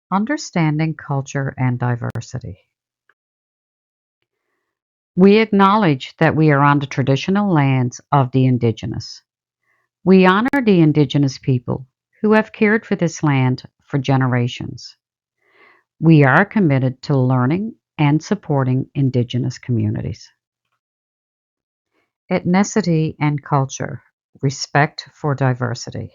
Understanding culture and diversity. We acknowledge that we are on the traditional lands of the indigenous. We honor the indigenous people who have cared for this land for generations. We are committed to learning and supporting indigenous communities. Ethnicity and culture. Respect for diversity.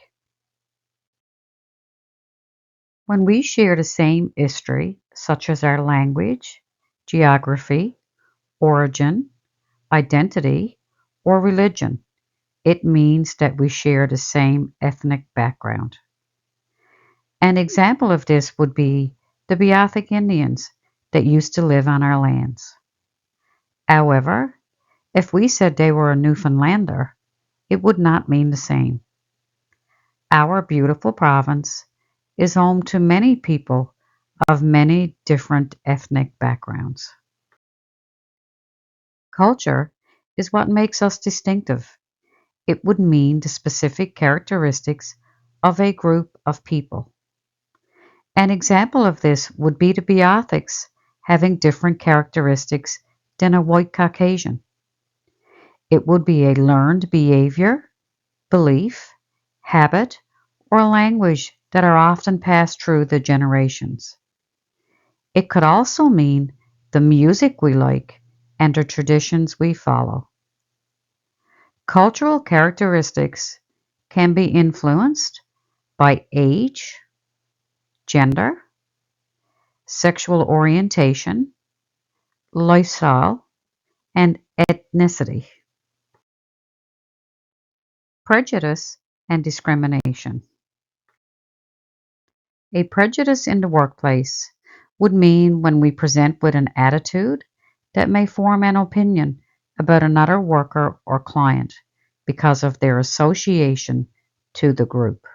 When we share the same history, such as our language, geography, origin, identity, or religion, it means that we share the same ethnic background. An example of this would be the Beothuk Indians that used to live on our lands. However, if we said they were a Newfoundlander, it would not mean the same. Our beautiful province is home to many people of many different ethnic backgrounds. Culture is what makes us distinctive. It would mean the specific characteristics of a group of people. An example of this would be the Beothuks having different characteristics than a white Caucasian. It would be a learned behavior, belief, habit, or language that are often passed through the generations. It could also mean the music we like and the traditions we follow. Cultural characteristics can be influenced by age, gender, sexual orientation, lifestyle, and ethnicity. Prejudice and discrimination. A prejudice in the workplace would mean when we present with an attitude that may form an opinion about another worker or client because of their association to the group.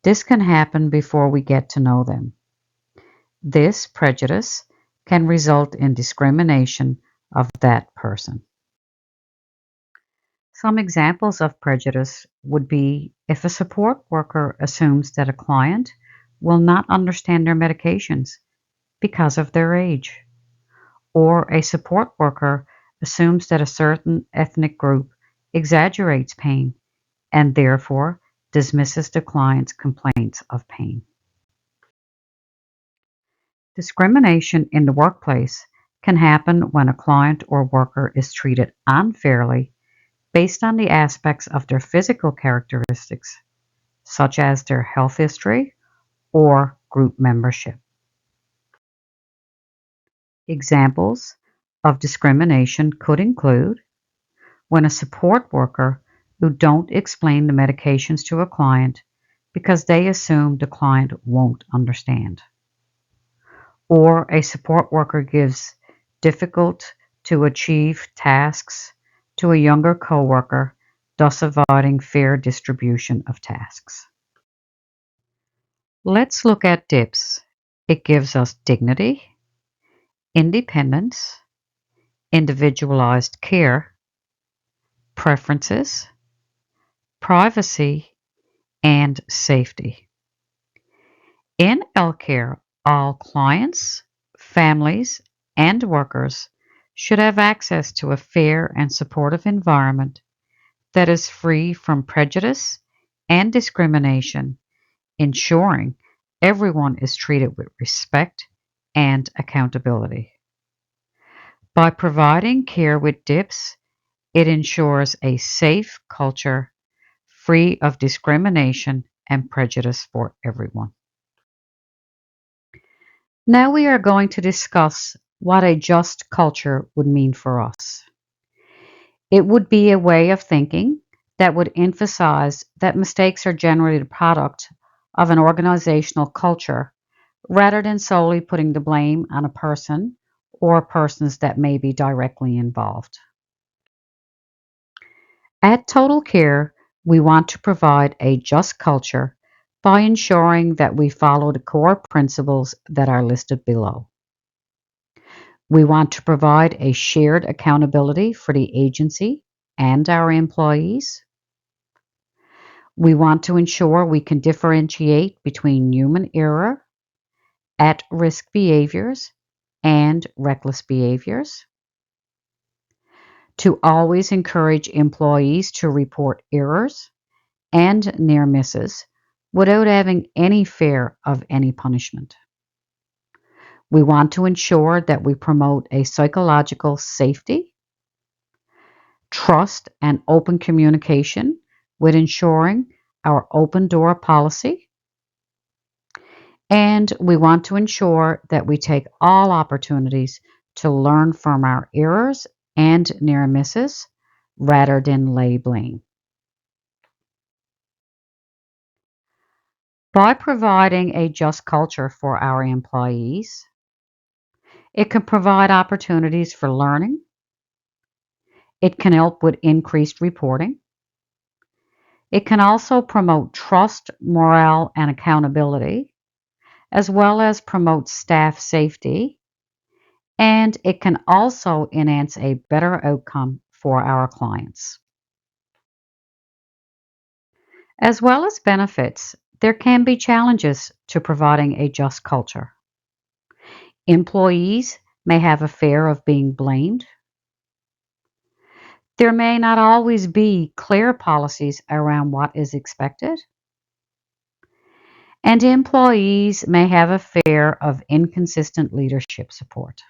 This can happen before we get to know them. This prejudice can result in discrimination of that person. Some examples of prejudice would be if a support worker assumes that a client will not understand their medications because of their age, or a support worker assumes that a certain ethnic group exaggerates pain and therefore dismisses the client's complaints of pain. Discrimination in the workplace can happen when a client or worker is treated unfairly based on the aspects of their physical characteristics, such as their health history or group membership. Examples of discrimination could include when a support worker who don't explain the medications to a client because they assume the client won't understand, or a support worker gives difficult to achieve tasks to a younger coworker, thus avoiding fair distribution of tasks. Let's look at DIPS. It gives us dignity, independence, individualized care, preferences, privacy, and safety. In healthcare, all clients, families, and workers should have access to a fair and supportive environment that is free from prejudice and discrimination, ensuring everyone is treated with respect and accountability. By providing care with DIPS, it ensures a safe culture free of discrimination and prejudice for everyone. Now we are going to discuss what a just culture would mean for us. It would be a way of thinking that would emphasize that mistakes are generally the product of an organizational culture rather than solely putting the blame on a person or persons that may be directly involved. At Total Care, we want to provide a just culture by ensuring that we follow the core principles that are listed below. We want to provide a shared accountability for the agency and our employees. We want to ensure we can differentiate between human error at-risk behaviors, and reckless behaviors. To always encourage employees to report errors and near misses without having any fear of any punishment. We want to ensure that we promote a psychological safety, trust, and open communication with ensuring our open door policy. And we want to ensure that we take all opportunities to learn from our errors and near misses rather than lay blame. By providing a just culture for our employees, it can provide opportunities for learning. It can help with increased reporting. It can also promote trust, morale, and accountability, as well as promote staff safety. And it can also enhance a better outcome for our clients. As well as benefits, there can be challenges to providing a just culture. Employees may have a fear of being blamed. There may not always be clear policies around what is expected. And employees may have a fear of inconsistent leadership support.